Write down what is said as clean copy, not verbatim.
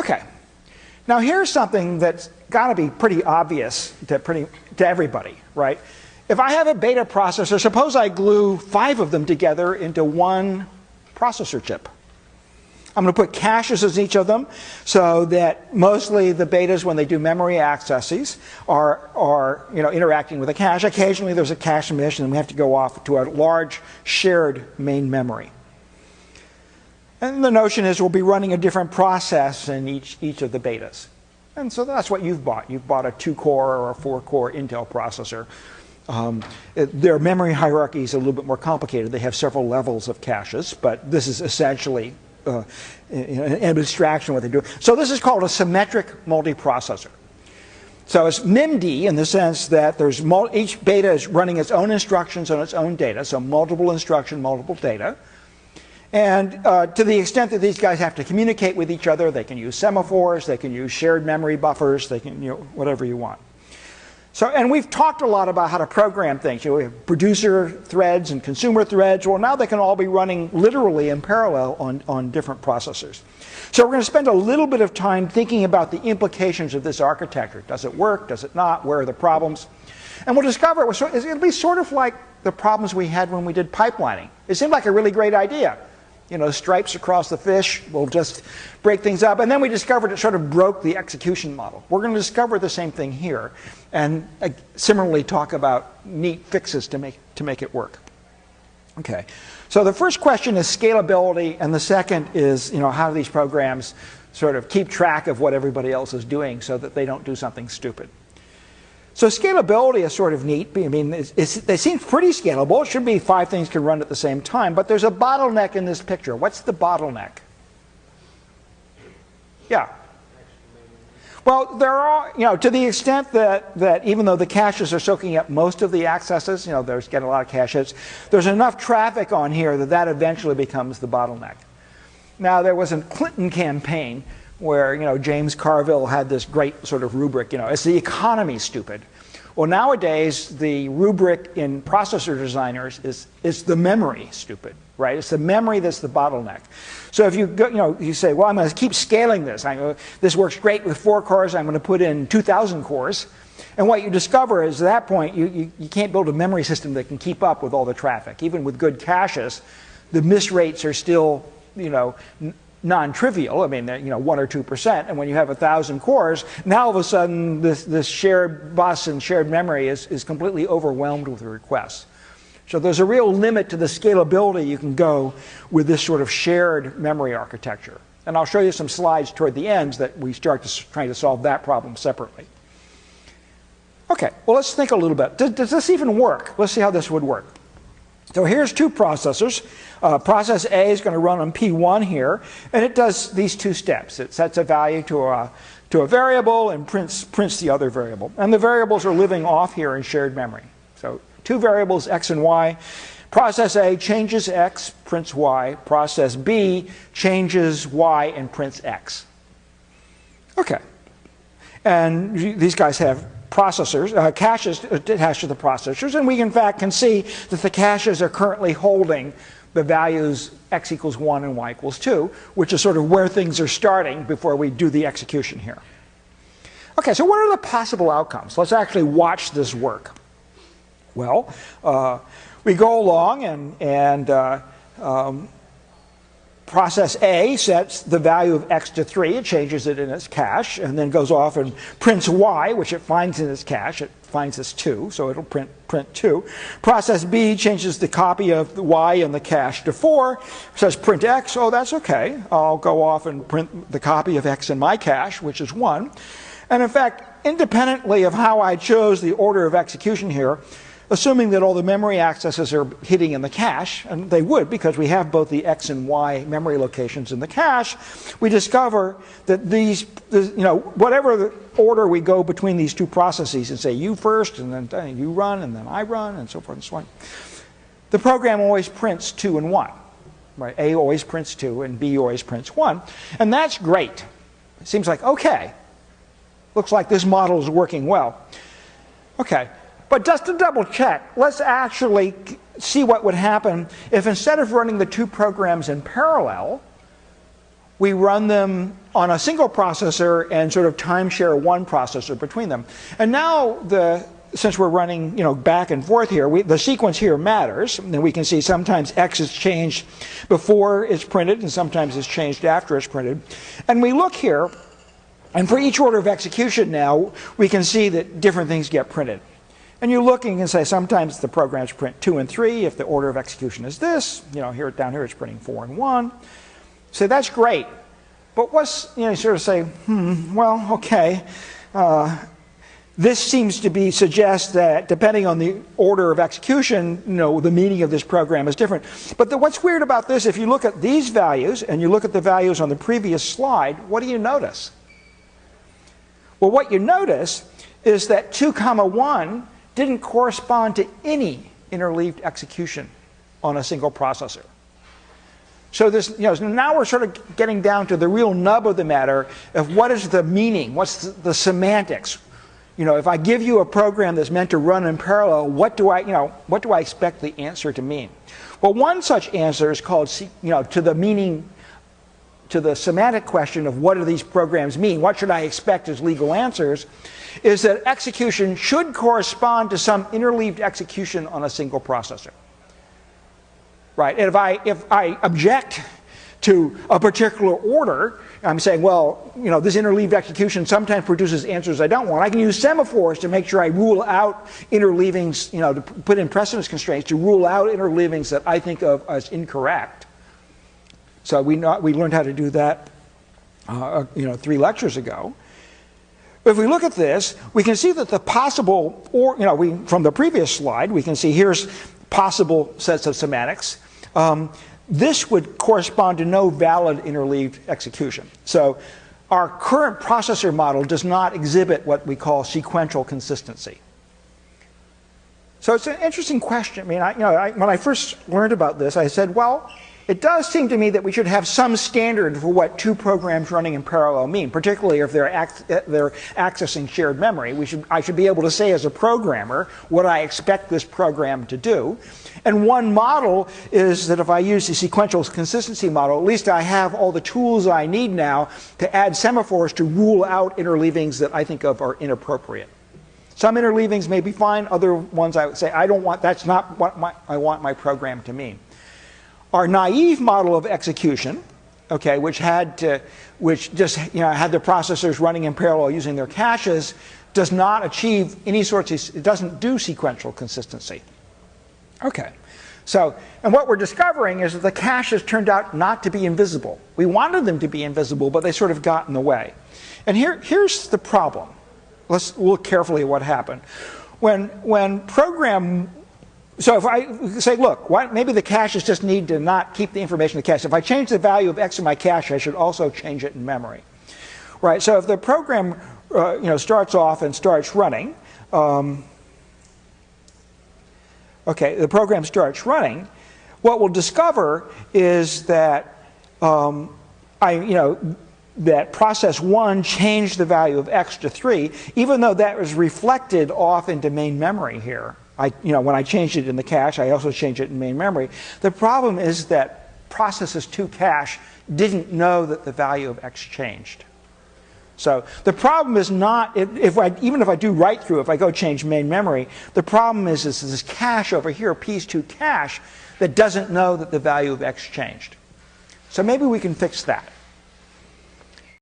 Okay. Now here's something that's got to be pretty obvious to everybody, right? If I have a beta processor, suppose I glue 5 of them together into one processor chip. I'm going to put caches in each of them so that mostly the betas, when they do memory accesses, are interacting with a cache. Occasionally there's a cache miss and we have to go off to a large shared main memory. And the notion is we'll be running a different process in each of the betas. And so that's what you've bought. You've bought a 2-core or a 4-core Intel processor. Their memory hierarchy is a little bit more complicated. They have several levels of caches, but this is essentially an abstraction of what they do. So this is called a symmetric multiprocessor. So it's MIMD in the sense that there's each beta is running its own instructions on its own data, so multiple instruction, multiple data. And to the extent that these guys have to communicate with each other, they can use semaphores, they can use shared memory buffers, they can, whatever you want. So, and we've talked a lot about how to program things. We have producer threads and consumer threads. Well, now they can all be running literally in parallel on different processors. So we're going to spend a little bit of time thinking about the implications of this architecture. Does it work? Does it not? Where are the problems? And we'll discover it'll be sort of like the problems we had when we did pipelining. It seemed like a really great idea. Stripes across the fish will just break things up. And then we discovered it sort of broke the execution model. We're going to discover the same thing here and similarly talk about neat fixes to make it work. Okay. So the first question is scalability, and the second is, how do these programs sort of keep track of what everybody else is doing so that they don't do something stupid? So scalability is sort of neat. I mean, they seem pretty scalable. It should be 5 things can run at the same time, but there's a bottleneck in this picture. What's the bottleneck? Yeah. Well, there are, to the extent that even though the caches are soaking up most of the accesses, there's getting a lot of cache hits, there's enough traffic on here that eventually becomes the bottleneck. Now, there was a Clinton campaign where James Carville had this great sort of rubric, it's the economy, stupid. Well, nowadays the rubric in processor designers is the memory, stupid, right? It's the memory that's the bottleneck. So if you go, you say, well, I'm going to keep scaling this. This works great with 4 cores. I'm going to put in 2,000 cores. And what you discover is at that point you can't build a memory system that can keep up with all the traffic. Even with good caches, the miss rates are still non-trivial. I mean, 1 or 2%. And when you have 1,000 cores, now all of a sudden this shared bus and shared memory is completely overwhelmed with requests. So there's a real limit to the scalability you can go with this sort of shared memory architecture. And I'll show you some slides toward the end that we start trying to solve that problem separately. Okay, well, let's think a little bit. Does this even work? Let's see how this would work. So here's 2 processors. Process A is going to run on P1 here, and it does these 2 steps. It sets a value to a variable and prints the other variable. And the variables are living off here in shared memory. So 2 variables, x and y. Process A changes x, prints y. Process B changes y and prints x. Okay. And these guys have processors, caches attached to the processors, and we in fact can see that the caches are currently holding the values x equals 1 and y equals 2, which is sort of where things are starting before we do the execution here. Okay, so what are the possible outcomes? Let's actually watch this work. Well, we go along and process A sets the value of x to 3. It changes it in its cache, and then goes off and prints y, which it finds in its cache. It finds this 2, so it'll print 2. Process B changes the copy of the y in the cache to 4. Says print x. Oh, that's okay. I'll go off and print the copy of x in my cache, which is 1. And in fact, independently of how I chose the order of execution here, assuming that all the memory accesses are hitting in the cache, and they would because we have both the x and y memory locations in the cache, we discover that these, whatever the order we go between these 2 processes and say you first, and then you run, and then I run, and so forth and so on, the program always prints 2 and 1. Right? A always prints 2, and B always prints 1. And that's great. It seems like, okay, looks like this model is working well. Okay. But just to double check, let's actually see what would happen if instead of running the 2 programs in parallel, we run them on a single processor and sort of timeshare one processor between them. And now, since we're running back and forth here, the sequence here matters. And we can see sometimes X is changed before it's printed, and sometimes it's changed after it's printed. And we look here, and for each order of execution now, we can see that different things get printed. And you're looking and say sometimes the programs print 2 and 3 if the order of execution is this. Here down here it's printing 4 and 1. So that's great. But what's, you sort of say, well, okay. This seems to suggest that depending on the order of execution, the meaning of this program is different. But what's weird about this, if you look at these values and you look at the values on the previous slide, what do you notice? Well, what you notice is that 2, 1 didn't correspond to any interleaved execution on a single processor. So this, now we're sort of getting down to the real nub of the matter of what is the meaning, what's the semantics. If I give you a program that's meant to run in parallel, what do I expect the answer to mean? Well, one such answer is called, to the semantic question of what do these programs mean, what should I expect as legal answers, is that execution should correspond to some interleaved execution on a single processor. Right? And if I object to a particular order, I'm saying, well, this interleaved execution sometimes produces answers I don't want. I can use semaphores to make sure I rule out interleavings, to put in precedence constraints to rule out interleavings that I think of as incorrect. So we learned how to do that, 3 lectures ago. If we look at this, we can see that the possible, from the previous slide, we can see here's possible sets of semantics. This would correspond to no valid interleaved execution. So our current processor model does not exhibit what we call sequential consistency. So it's an interesting question. When I first learned about this, I said, well, it does seem to me that we should have some standard for what 2 programs running in parallel mean, particularly if they're accessing shared memory. I should be able to say as a programmer what I expect this program to do. And one model is that if I use the sequential consistency model, at least I have all the tools I need now to add semaphores to rule out interleavings that I think of are inappropriate. Some interleavings may be fine, other ones I would say, that's not what I want my program to mean. Our naive model of execution, which just had the processors running in parallel using their caches, does not achieve any sorts of, it doesn't do sequential consistency. Okay, so, and what we're discovering is that the caches turned out not to be invisible. We wanted them to be invisible, but they sort of got in the way. And here's the problem. Let's look carefully at what happened. So if I say, look, maybe the caches just need to not keep the information in the cache. If I change the value of X in my cache, I should also change it in memory. Right, so if the program starts off and starts running, the program starts running, what we'll discover is that that process 1 changed the value of X to 3, even though that was reflected off into main memory here. When I changed it in the cache, I also changed it in main memory. The problem is that processes 2 cache didn't know that the value of X changed. So the problem is not, even if I do write through, if I go change main memory, the problem is this cache over here, piece2 cache, that doesn't know that the value of X changed. So maybe we can fix that.